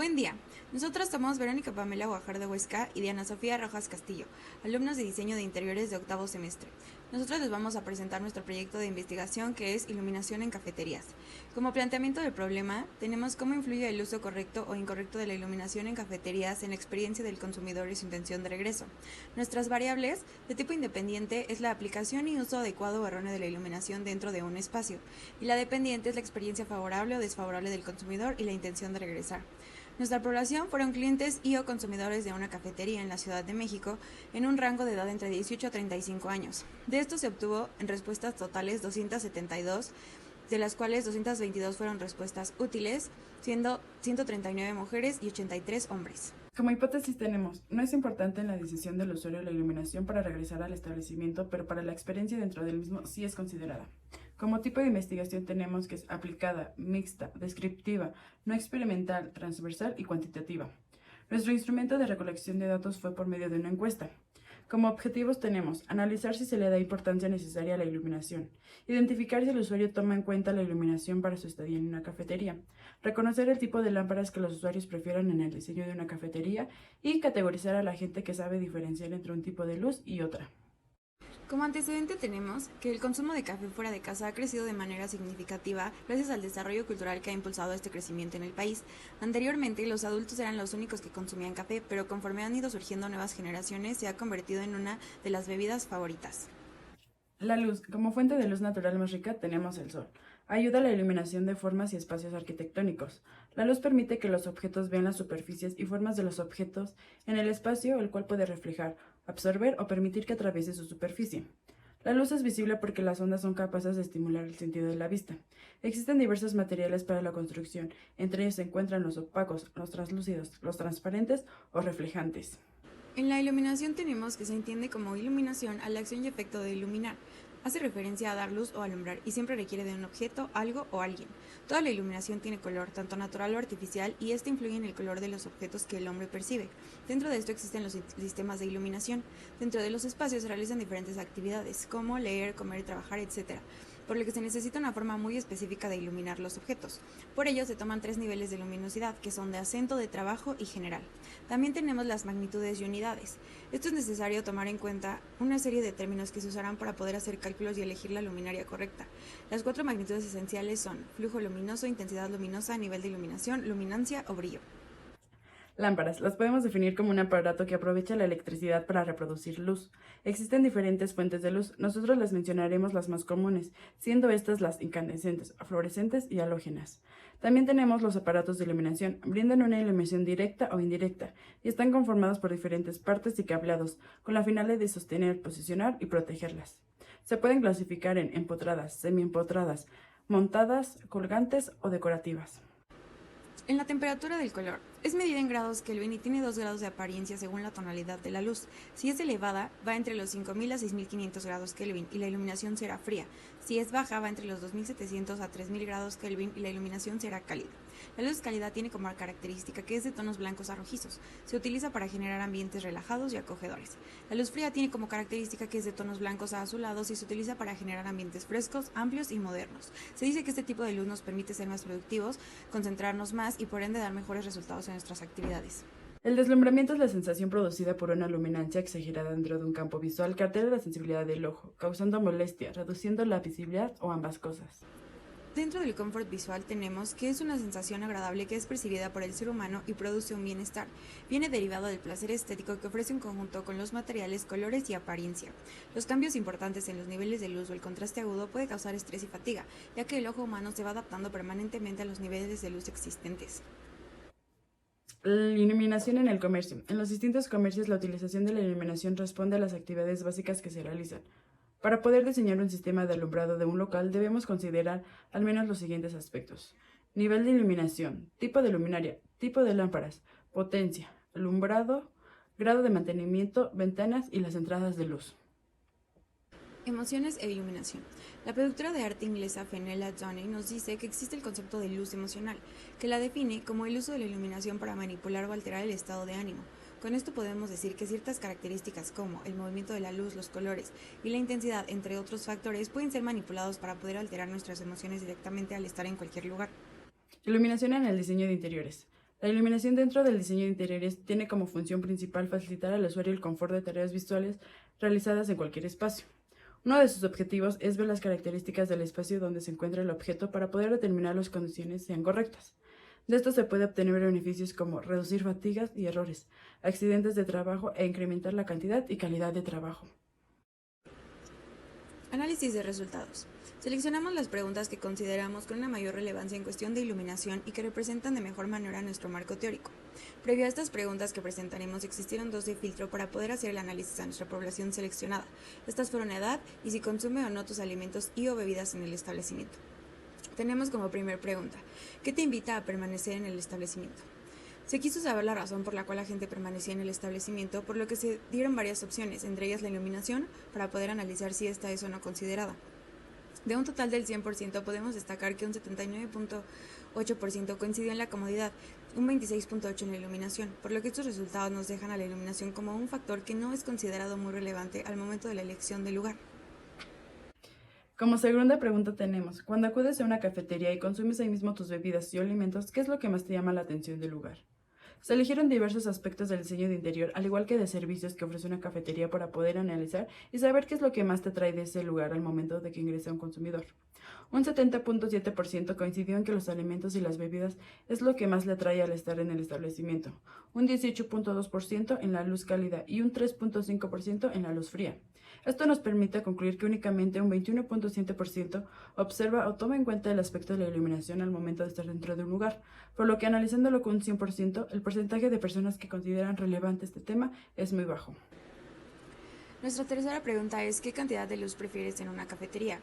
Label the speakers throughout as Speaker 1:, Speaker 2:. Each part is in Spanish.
Speaker 1: Buen día. Nosotros somos Verónica Pamela Guajardo Huesca y Diana Sofía Rojas Castillo, alumnos de diseño de interiores de octavo semestre. Nosotros les vamos a presentar nuestro proyecto de investigación que es iluminación en cafeterías. Como planteamiento del problema, tenemos cómo influye el uso correcto o incorrecto de la iluminación en cafeterías en la experiencia del consumidor y su intención de regreso. Nuestras variables de tipo independiente es la aplicación y uso adecuado o erróneo de la iluminación dentro de un espacio, y la dependiente es la experiencia favorable o desfavorable del consumidor y la intención de regresar. Nuestra población fueron clientes y o consumidores de una cafetería en la Ciudad de México en un rango de edad entre 18 a 35 años. De esto se obtuvo en respuestas totales 272, de las cuales 222 fueron respuestas útiles, siendo 139 mujeres y 83 hombres.
Speaker 2: Como hipótesis tenemos, no es importante en la decisión del usuario la iluminación para regresar al establecimiento, pero para la experiencia dentro del mismo sí es considerada. Como tipo de investigación tenemos que es aplicada, mixta, descriptiva, no experimental, transversal y cuantitativa. Nuestro instrumento de recolección de datos fue por medio de una encuesta. Como objetivos tenemos analizar si se le da importancia necesaria a la iluminación, identificar si el usuario toma en cuenta la iluminación para su estadía en una cafetería, reconocer el tipo de lámparas que los usuarios prefieran en el diseño de una cafetería y categorizar a la gente que sabe diferenciar entre un tipo de luz y otra.
Speaker 1: Como antecedente tenemos que el consumo de café fuera de casa ha crecido de manera significativa gracias al desarrollo cultural que ha impulsado este crecimiento en el país. Anteriormente, los adultos eran los únicos que consumían café, pero conforme han ido surgiendo nuevas generaciones, se ha convertido en una de las bebidas favoritas.
Speaker 2: La luz. Como fuente de luz natural más rica tenemos el sol. Ayuda a la iluminación de formas y espacios arquitectónicos. La luz permite que los objetos vean las superficies y formas de los objetos en el espacio, el cual puede reflejar, absorber o permitir que atraviese su superficie. La luz es visible porque las ondas son capaces de estimular el sentido de la vista. Existen diversos materiales para la construcción, entre ellos se encuentran los opacos, los translúcidos, los transparentes o reflejantes.
Speaker 1: En la iluminación tenemos que se entiende como iluminación a la acción y efecto de iluminar. Hace referencia a dar luz o alumbrar y siempre requiere de un objeto, algo o alguien. Toda la iluminación tiene color, tanto natural o artificial, y este influye en el color de los objetos que el hombre percibe. Dentro de esto existen los sistemas de iluminación. Dentro de los espacios se realizan diferentes actividades, como leer, comer, trabajar, etc., por lo que se necesita una forma muy específica de iluminar los objetos. Por ello se toman 3 niveles de luminosidad, que son de acento, de trabajo y general. También tenemos las magnitudes y unidades. Esto es necesario tomar en cuenta una serie de términos que se usarán para poder hacer cálculos y elegir la luminaria correcta. Las 4 magnitudes esenciales son flujo luminoso, intensidad luminosa, nivel de iluminación, luminancia o brillo.
Speaker 2: Lámparas. Las podemos definir como un aparato que aprovecha la electricidad para reproducir luz. Existen diferentes fuentes de luz. Nosotros les mencionaremos las más comunes, siendo estas las incandescentes, fluorescentes y halógenas. También tenemos los aparatos de iluminación. Brindan una iluminación directa o indirecta y están conformados por diferentes partes y cableados, con la finalidad de sostener, posicionar y protegerlas. Se pueden clasificar en empotradas, semiempotradas, montadas, colgantes o decorativas.
Speaker 1: En la temperatura del color, es medida en grados Kelvin y tiene 2 grados de apariencia según la tonalidad de la luz. Si es elevada, va entre los 5000 a 6500 grados Kelvin y la iluminación será fría. Si es baja, va entre los 2700 a 3000 grados Kelvin y la iluminación será cálida. La luz cálida tiene como característica que es de tonos blancos a rojizos. Se utiliza para generar ambientes relajados y acogedores. La luz fría tiene como característica que es de tonos blancos a azulados y se utiliza para generar ambientes frescos, amplios y modernos. Se dice que este tipo de luz nos permite ser más productivos, concentrarnos más y por ende dar mejores resultados en nuestras actividades.
Speaker 2: El deslumbramiento es la sensación producida por una luminancia exagerada dentro de un campo visual que altera la sensibilidad del ojo, causando molestia, reduciendo la visibilidad o ambas cosas.
Speaker 1: Dentro del confort visual tenemos que es una sensación agradable que es percibida por el ser humano y produce un bienestar. Viene derivado del placer estético que ofrece un conjunto con los materiales, colores y apariencia. Los cambios importantes en los niveles de luz o el contraste agudo puede causar estrés y fatiga, ya que el ojo humano se va adaptando permanentemente a los niveles de luz existentes.
Speaker 2: La iluminación en el comercio. En los distintos comercios, la utilización de la iluminación responde a las actividades básicas que se realizan. Para poder diseñar un sistema de alumbrado de un local, debemos considerar al menos los siguientes aspectos: nivel de iluminación, tipo de luminaria, tipo de lámparas, potencia, alumbrado, grado de mantenimiento, ventanas y las entradas de luz.
Speaker 1: Emociones e iluminación. La productora de arte inglesa Fenella Dunny nos dice que existe el concepto de luz emocional, que la define como el uso de la iluminación para manipular o alterar el estado de ánimo. Con esto podemos decir que ciertas características como el movimiento de la luz, los colores y la intensidad, entre otros factores, pueden ser manipulados para poder alterar nuestras emociones directamente al estar en cualquier lugar.
Speaker 2: Iluminación en el diseño de interiores. La iluminación dentro del diseño de interiores tiene como función principal facilitar al usuario el confort de tareas visuales realizadas en cualquier espacio. Uno de sus objetivos es ver las características del espacio donde se encuentra el objeto para poder determinar las condiciones sean correctas. De esto se puede obtener beneficios como reducir fatigas y errores, accidentes de trabajo e incrementar la cantidad y calidad de trabajo.
Speaker 1: Análisis de resultados. Seleccionamos las preguntas que consideramos con una mayor relevancia en cuestión de iluminación y que representan de mejor manera nuestro marco teórico. Previo a estas preguntas que presentaremos, existieron 2 de filtro para poder hacer el análisis a nuestra población seleccionada. Estas fueron edad y si consume o no tus alimentos y o bebidas en el establecimiento. Tenemos como primer pregunta, ¿qué te invita a permanecer en el establecimiento? Se quiso saber la razón por la cual la gente permanecía en el establecimiento, por lo que se dieron varias opciones, entre ellas la iluminación, para poder analizar si esta es o no considerada. De un total del 100%, podemos destacar que un 79.8% coincidió en la comodidad, un 26.8% en la iluminación, por lo que estos resultados nos dejan a la iluminación como un factor que no es considerado muy relevante al momento de la elección del lugar.
Speaker 2: Como segunda pregunta tenemos, cuando acudes a una cafetería y consumes ahí mismo tus bebidas y alimentos, ¿qué es lo que más te llama la atención del lugar? Se eligieron diversos aspectos del diseño de interior, al igual que de servicios que ofrece una cafetería para poder analizar y saber qué es lo que más te atrae de ese lugar al momento de que ingresa un consumidor. Un 70.7% coincidió en que los alimentos y las bebidas es lo que más le atrae al estar en el establecimiento, un 18.2% en la luz cálida y un 3.5% en la luz fría. Esto nos permite concluir que únicamente un 21.7% observa o toma en cuenta el aspecto de la iluminación al momento de estar dentro de un lugar, por lo que analizándolo con un 100%, el porcentaje de personas que consideran relevante este tema es muy bajo.
Speaker 1: Nuestra tercera pregunta es, ¿qué cantidad de luz prefieres en una cafetería?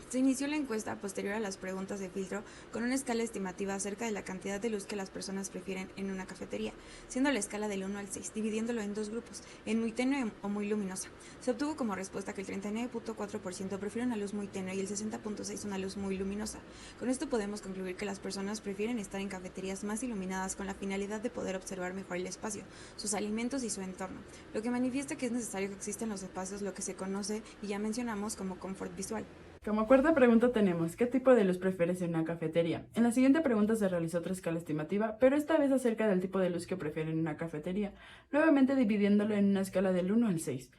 Speaker 1: Se inició la encuesta posterior a las preguntas de filtro con una escala estimativa acerca de la cantidad de luz que las personas prefieren en una cafetería, siendo la escala del 1 al 6, dividiéndolo en 2 grupos, en muy tenue o muy luminosa. Se obtuvo como respuesta que el 39.4% prefiere una luz muy tenue y el 60.6% una luz muy luminosa. Con esto podemos concluir que las personas prefieren estar en cafeterías más iluminadas con la finalidad de poder observar mejor el espacio, sus alimentos y su entorno, lo que manifiesta que es necesario que existan los espacios, lo que se conoce y ya mencionamos como confort visual.
Speaker 2: Como cuarta pregunta tenemos, ¿qué tipo de luz prefieres en una cafetería? En la siguiente pregunta se realizó otra escala estimativa, pero esta vez acerca del tipo de luz que prefieren en una cafetería, nuevamente dividiéndolo en una escala del 1 al 6,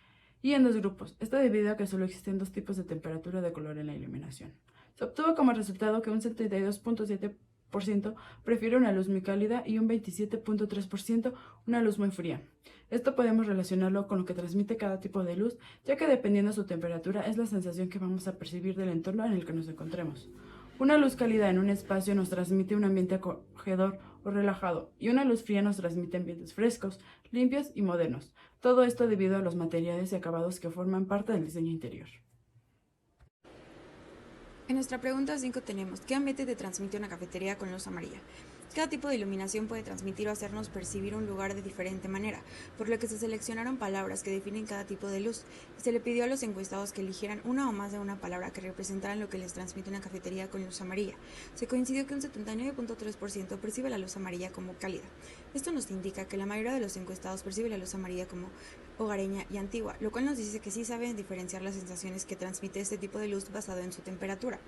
Speaker 2: y en 2 grupos. Esto debido a que solo existen 2 tipos de temperatura de color en la iluminación. Se obtuvo como resultado que un 72.7% prefiere una luz muy cálida y un 27.3% una luz muy fría. Esto podemos relacionarlo con lo que transmite cada tipo de luz, ya que dependiendo de su temperatura es la sensación que vamos a percibir del entorno en el que nos encontremos. Una luz cálida en un espacio nos transmite un ambiente acogedor o relajado, y una luz fría nos transmite ambientes frescos, limpios y modernos. Todo esto debido a los materiales y acabados que forman parte del diseño interior.
Speaker 1: En nuestra pregunta 5 tenemos, ¿qué ambiente te transmite una cafetería con luz amarilla? Cada tipo de iluminación puede transmitir o hacernos percibir un lugar de diferente manera, por lo que se seleccionaron palabras que definen cada tipo de luz, y se le pidió a los encuestados que eligieran una o más de una palabra que representaran lo que les transmite una cafetería con luz amarilla. Se coincidió que un 79.3% percibe la luz amarilla como cálida. Esto nos indica que la mayoría de los encuestados percibe la luz amarilla como hogareña y antigua, lo cual nos dice que sí saben diferenciar las sensaciones que transmite este tipo de luz basado en su temperatura.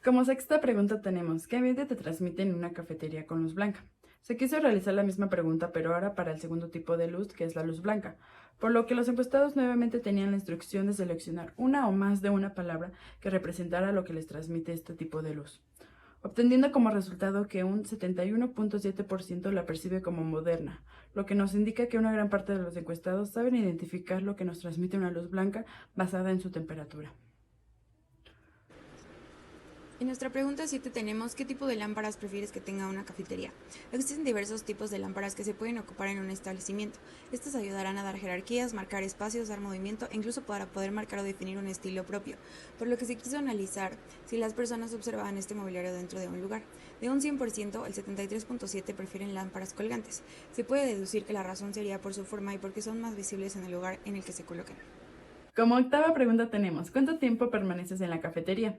Speaker 2: Como sexta pregunta tenemos, ¿qué ambiente te transmiten en una cafetería con luz blanca? Se quiso realizar la misma pregunta, pero ahora para el segundo tipo de luz, que es la luz blanca, por lo que los encuestados nuevamente tenían la instrucción de seleccionar una o más de una palabra que representara lo que les transmite este tipo de luz, obteniendo como resultado que un 71.7% la percibe como moderna, lo que nos indica que una gran parte de los encuestados saben identificar lo que nos transmite una luz blanca basada en su temperatura.
Speaker 1: En nuestra pregunta 7 tenemos, ¿qué tipo de lámparas prefieres que tenga una cafetería? Existen diversos tipos de lámparas que se pueden ocupar en un establecimiento. Estas ayudarán a dar jerarquías, marcar espacios, dar movimiento e incluso para poder marcar o definir un estilo propio, por lo que se quiso analizar si las personas observaban este mobiliario dentro de un lugar. De un 100%, el 73.7% prefieren lámparas colgantes. Se puede deducir que la razón sería por su forma y porque son más visibles en el lugar en el que se colocan.
Speaker 2: Como octava pregunta tenemos, ¿cuánto tiempo permaneces en la cafetería?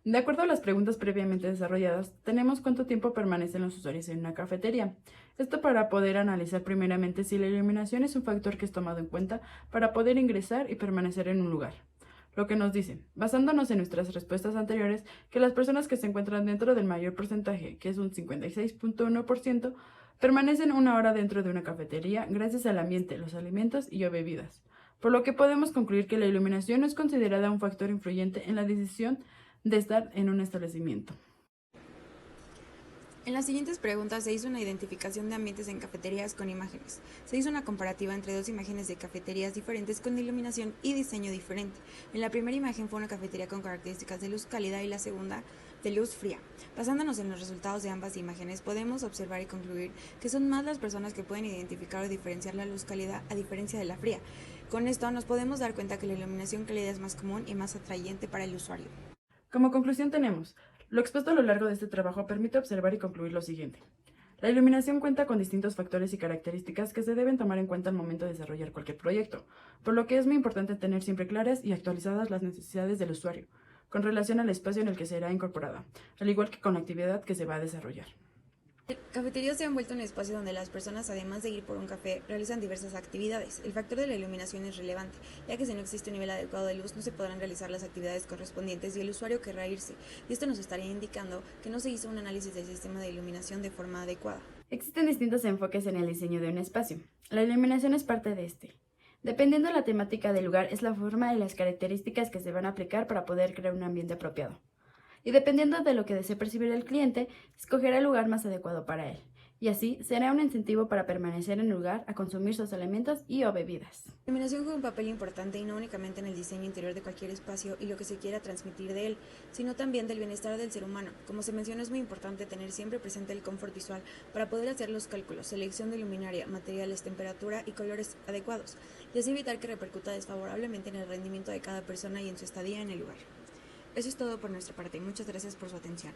Speaker 2: De acuerdo a las preguntas previamente desarrolladas, tenemos cuánto tiempo permanecen los usuarios en una cafetería. Esto para poder analizar primeramente si la iluminación es un factor que es tomado en cuenta para poder ingresar y permanecer en un lugar. Lo que nos dicen, basándonos en nuestras respuestas anteriores, que las personas que se encuentran dentro del mayor porcentaje, que es un 56.1%, Permanecen 1 hora dentro de una cafetería gracias al ambiente, los alimentos y o bebidas, por lo que podemos concluir que la iluminación no es considerada un factor influyente en la decisión de estar en un establecimiento.
Speaker 1: En las siguientes preguntas se hizo una identificación de ambientes en cafeterías con imágenes. Se hizo una comparativa entre dos imágenes de cafeterías diferentes con iluminación y diseño diferente. En la primera imagen fue una cafetería con características de luz cálida y la segunda de luz fría. Basándonos en los resultados de ambas imágenes, podemos observar y concluir que son más las personas que pueden identificar o diferenciar la luz cálida a diferencia de la fría. Con esto nos podemos dar cuenta que la iluminación cálida es más común y más atrayente para el usuario.
Speaker 2: Como conclusión tenemos, lo expuesto a lo largo de este trabajo permite observar y concluir lo siguiente. La iluminación cuenta con distintos factores y características que se deben tomar en cuenta al momento de desarrollar cualquier proyecto, por lo que es muy importante tener siempre claras y actualizadas las necesidades del usuario, con relación al espacio en el que será incorporada, al igual que con la actividad que se va a desarrollar.
Speaker 1: El cafetería se ha vuelto un espacio donde las personas, además de ir por un café, realizan diversas actividades. El factor de la iluminación es relevante, ya que si no existe un nivel adecuado de luz no se podrán realizar las actividades correspondientes y el usuario querrá irse, y esto nos estaría indicando que no se hizo un análisis del sistema de iluminación de forma adecuada.
Speaker 3: Existen distintos enfoques en el diseño de un espacio. La iluminación es parte de este. Dependiendo de la temática del lugar, es la forma y las características que se van a aplicar para poder crear un ambiente apropiado. Y dependiendo de lo que desee percibir el cliente, escogerá el lugar más adecuado para él. Y así será un incentivo para permanecer en el lugar a consumir sus alimentos y o bebidas.
Speaker 1: La iluminación juega un papel importante y no únicamente en el diseño interior de cualquier espacio y lo que se quiera transmitir de él, sino también del bienestar del ser humano. Como se mencionó, es muy importante tener siempre presente el confort visual para poder hacer los cálculos, selección de luminaria, materiales, temperatura y colores adecuados, y así evitar que repercuta desfavorablemente en el rendimiento de cada persona y en su estadía en el lugar. Eso es todo por nuestra parte. Muchas gracias por su atención.